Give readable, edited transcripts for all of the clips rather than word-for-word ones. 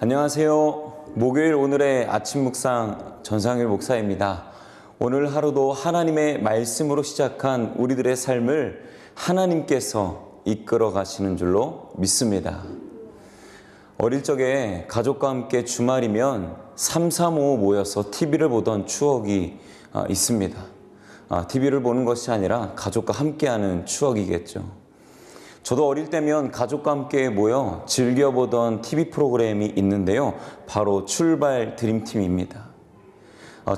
안녕하세요. 목요일 오늘의 아침 묵상 전상일 목사입니다. 오늘 하루도 하나님의 말씀으로 시작한 우리들의 삶을 하나님께서 이끌어 가시는 줄로 믿습니다. 어릴 적에 가족과 함께 주말이면 335 모여서 TV를 보던 추억이 있습니다. TV를 보는 것이 아니라 가족과 함께하는 추억이겠죠. 저도 어릴 때면 가족과 함께 모여 즐겨보던 TV 프로그램이 있는데요. 바로 출발 드림팀입니다.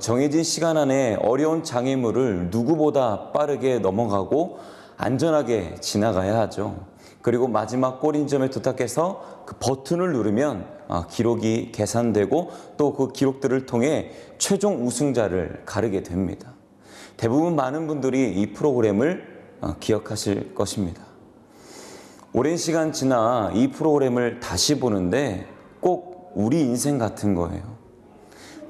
정해진 시간 안에 어려운 장애물을 누구보다 빠르게 넘어가고 안전하게 지나가야 하죠. 그리고 마지막 골인점에 도착해서 그 버튼을 누르면 기록이 계산되고 또 그 기록들을 통해 최종 우승자를 가르게 됩니다. 대부분 많은 분들이 이 프로그램을 기억하실 것입니다. 오랜 시간 지나 이 프로그램을 다시 보는데 꼭 우리 인생 같은 거예요.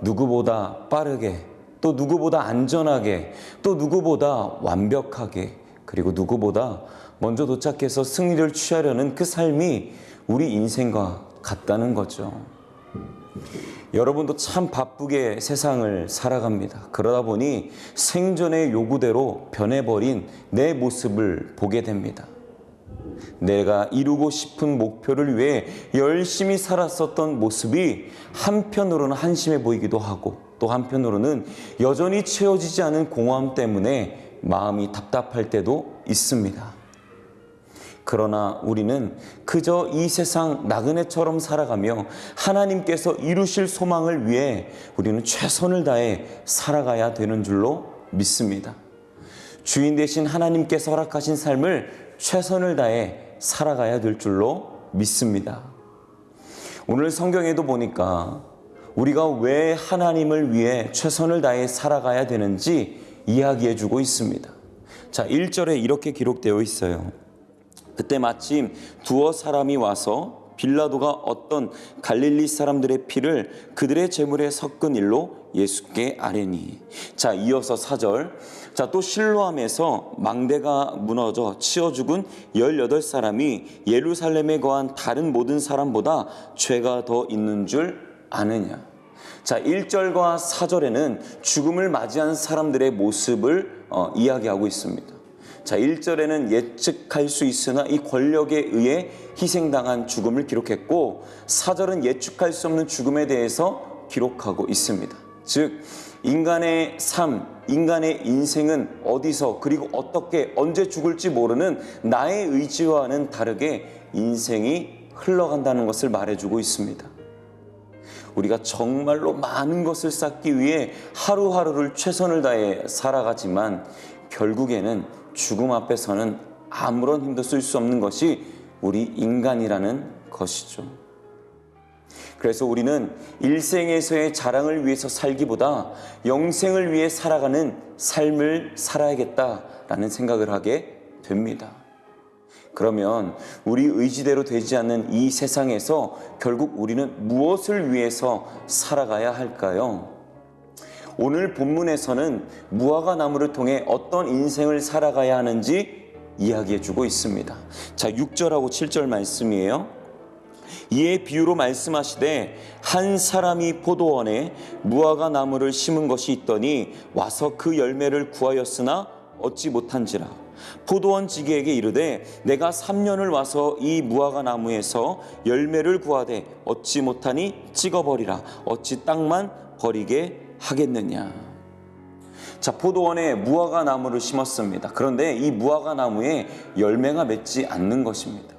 누구보다 빠르게, 또 누구보다 안전하게, 또 누구보다 완벽하게, 그리고 누구보다 먼저 도착해서 승리를 취하려는 그 삶이 우리 인생과 같다는 거죠. 여러분도 참 바쁘게 세상을 살아갑니다. 그러다 보니 생존의 요구대로 변해버린 내 모습을 보게 됩니다. 내가 이루고 싶은 목표를 위해 열심히 살았었던 모습이 한편으로는 한심해 보이기도 하고 또 한편으로는 여전히 채워지지 않은 공허함 때문에 마음이 답답할 때도 있습니다. 그러나 우리는 그저 이 세상 나그네처럼 살아가며 하나님께서 이루실 소망을 위해 우리는 최선을 다해 살아가야 되는 줄로 믿습니다. 주인 되신 하나님께서 허락하신 삶을 최선을 다해 살아가야 될 줄로 믿습니다. 오늘 성경에도 보니까 우리가 왜 하나님을 위해 최선을 다해 살아가야 되는지 이야기해 주고 있습니다. 자, 1절에 이렇게 기록되어 있어요. 그때 마침 두어 사람이 와서 빌라도가 어떤 갈릴리 사람들의 피를 그들의 제물에 섞은 일로 예수께 아뢰니. 자, 이어서 4절. 자, 또 실로암에서 망대가 무너져 치어 죽은 18사람이 예루살렘에 거한 다른 모든 사람보다 죄가 더 있는 줄 아느냐. 자, 1절과 4절에는 죽음을 맞이한 사람들의 모습을 이야기하고 있습니다. 자, 1절에는 예측할 수 있으나 이 권력에 의해 희생당한 죽음을 기록했고 4절은 예측할 수 없는 죽음에 대해서 기록하고 있습니다. 즉 인간의 삶, 인간의 인생은 어디서 그리고 어떻게 언제 죽을지 모르는 나의 의지와는 다르게 인생이 흘러간다는 것을 말해주고 있습니다. 우리가 정말로 많은 것을 쌓기 위해 하루하루를 최선을 다해 살아가지만 결국에는 죽음 앞에서는 아무런 힘도 쓸 수 없는 것이 우리 인간이라는 것이죠. 그래서 우리는 일생에서의 자랑을 위해서 살기보다 영생을 위해 살아가는 삶을 살아야겠다라는 생각을 하게 됩니다. 그러면 우리 의지대로 되지 않는 이 세상에서 결국 우리는 무엇을 위해서 살아가야 할까요? 오늘 본문에서는 무화과 나무를 통해 어떤 인생을 살아가야 하는지 이야기해 주고 있습니다. 자, 6절하고 7절 말씀이에요. 이에 비유로 말씀하시되 한 사람이 포도원에 무화과 나무를 심은 것이 있더니 와서 그 열매를 구하였으나 얻지 못한지라. 포도원 지기에게 이르되 내가 3년을 와서 이 무화과 나무에서 열매를 구하되 얻지 못하니 찍어버리라. 어찌 땅만 버리게 하겠느냐. 자, 포도원에 무화과 나무를 심었습니다. 그런데 이 무화과 나무에 열매가 맺지 않는 것입니다.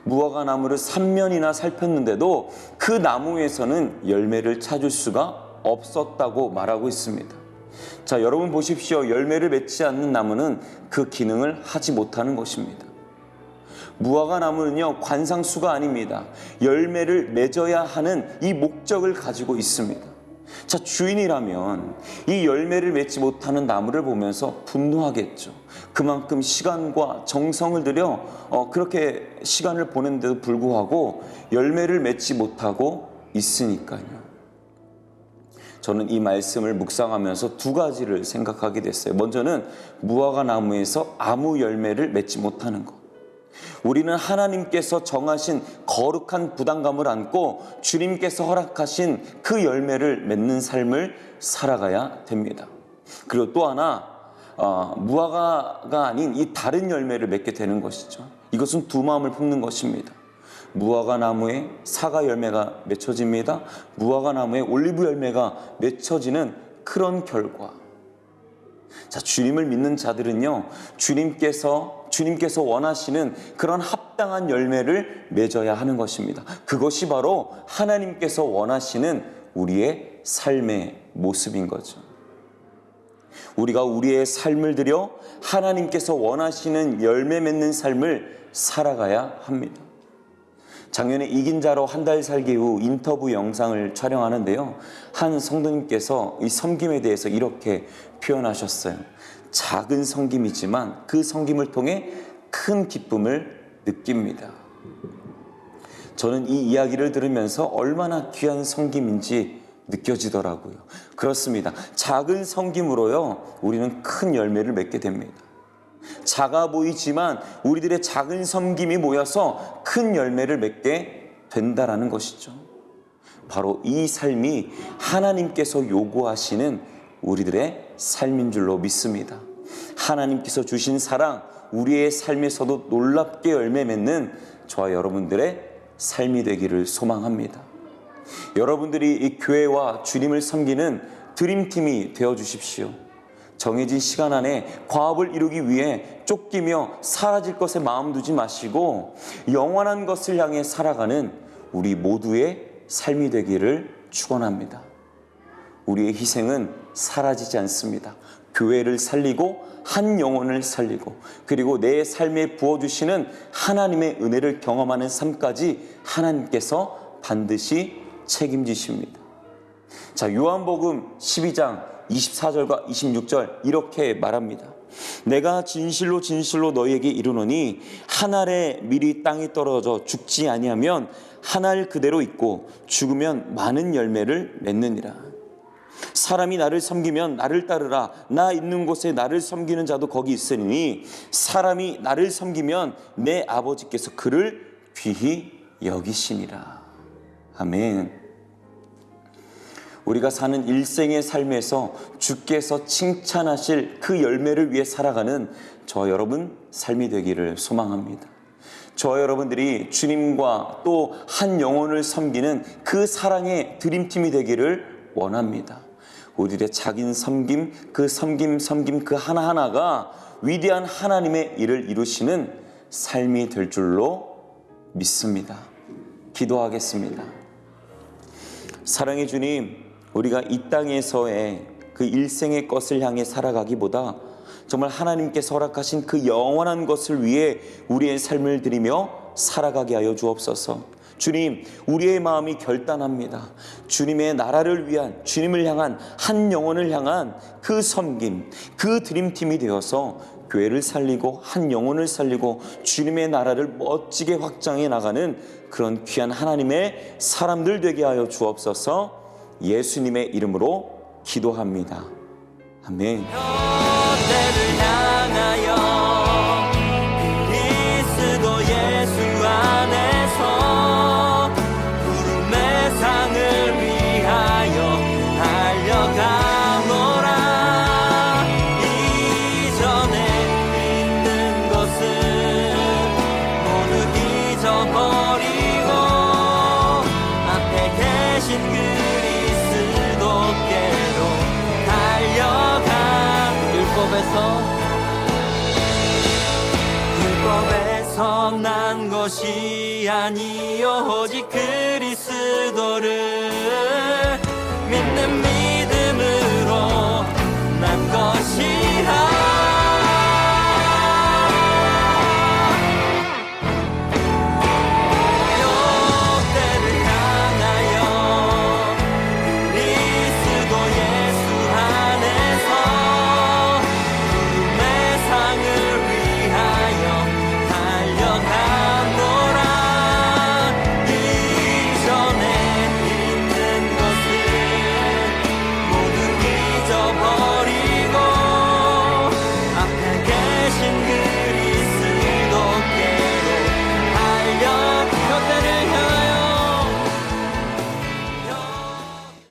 무화과 나무를 3년이나 살폈는데도 그 나무에서는 열매를 찾을 수가 없었다고 말하고 있습니다. 자, 여러분 보십시오. 열매를 맺지 않는 나무는 그 기능을 하지 못하는 것입니다. 무화과 나무는요, 관상수가 아닙니다. 열매를 맺어야 하는 이 목적을 가지고 있습니다. 자, 주인이라면 이 열매를 맺지 못하는 나무를 보면서 분노하겠죠. 그만큼 시간과 정성을 들여 그렇게 시간을 보낸데도 불구하고 열매를 맺지 못하고 있으니까요. 저는 이 말씀을 묵상하면서 두 가지를 생각하게 됐어요. 먼저는 무화과 나무에서 아무 열매를 맺지 못하는 것. 우리는 하나님께서 정하신 거룩한 부담감을 안고 주님께서 허락하신 그 열매를 맺는 삶을 살아가야 됩니다. 그리고 또 하나 무화과가 아닌 이 다른 열매를 맺게 되는 것이죠. 이것은 두 마음을 품는 것입니다. 무화과 나무에 사과 열매가 맺혀집니다. 무화과 나무에 올리브 열매가 맺혀지는 그런 결과. 자, 주님을 믿는 자들은요, 주님께서 원하시는 그런 합당한 열매를 맺어야 하는 것입니다. 그것이 바로 하나님께서 원하시는 우리의 삶의 모습인 거죠. 우리가 우리의 삶을 들여 하나님께서 원하시는 열매 맺는 삶을 살아가야 합니다. 작년에 이긴 자로 한 달 살기 후 인터뷰 영상을 촬영하는데요, 한 성도님께서 이 섬김에 대해서 이렇게 표현하셨어요. 작은 섬김이지만 그 섬김을 통해 큰 기쁨을 느낍니다. 저는 이 이야기를 들으면서 얼마나 귀한 섬김인지 느껴지더라고요. 그렇습니다. 작은 섬김으로요, 우리는 큰 열매를 맺게 됩니다. 작아 보이지만 우리들의 작은 섬김이 모여서 큰 열매를 맺게 된다라는 것이죠. 바로 이 삶이 하나님께서 요구하시는 우리들의 삶인 줄로 믿습니다. 하나님께서 주신 사랑, 우리의 삶에서도 놀랍게 열매 맺는 저와 여러분들의 삶이 되기를 소망합니다. 여러분들이 이 교회와 주님을 섬기는 드림팀이 되어 주십시오. 정해진 시간 안에 과업을 이루기 위해 쫓기며 사라질 것에 마음 두지 마시고 영원한 것을 향해 살아가는 우리 모두의 삶이 되기를 축원합니다. 우리의 희생은 사라지지 않습니다. 교회를 살리고 한 영혼을 살리고 그리고 내 삶에 부어주시는 하나님의 은혜를 경험하는 삶까지 하나님께서 반드시 책임지십니다. 자, 요한복음 12장 24절과 26절 이렇게 말합니다. 내가 진실로 진실로 너희에게 이르노니 한 알의 밀이 땅에 떨어져 죽지 아니하면 한 알 그대로 있고 죽으면 많은 열매를 맺느니라. 사람이 나를 섬기면 나를 따르라. 나 있는 곳에 나를 섬기는 자도 거기 있으니 사람이 나를 섬기면 내 아버지께서 그를 귀히 여기시니라. 아멘. 우리가 사는 일생의 삶에서 주께서 칭찬하실 그 열매를 위해 살아가는 저 여러분 삶이 되기를 소망합니다. 저 여러분들이 주님과 또 한 영혼을 섬기는 그 사랑의 드림팀이 되기를 원합니다. 우리들의 작은 섬김, 그 섬김 그 하나하나가 위대한 하나님의 일을 이루시는 삶이 될 줄로 믿습니다. 기도하겠습니다. 사랑의 주님, 우리가 이 땅에서의 그 일생의 것을 향해 살아가기보다 정말 하나님께서 허락하신 그 영원한 것을 위해 우리의 삶을 드리며 살아가게 하여 주옵소서. 주님, 우리의 마음이 결단합니다. 주님의 나라를 위한, 주님을 향한, 한 영혼을 향한 그 섬김, 그 드림팀이 되어서 교회를 살리고 한 영혼을 살리고 주님의 나라를 멋지게 확장해 나가는 그런 귀한 하나님의 사람들 되게 하여 주옵소서. 예수님의 이름으로 기도합니다. 아멘. 그리스도 예수 안에서 구름의 상을 위하여 달려가노라. 이전에 있는 것은 모두 잊어버리고 앞에 계신 그리스도께로 달려가. 율법에서 난 것이 아니요 오직 그리스도를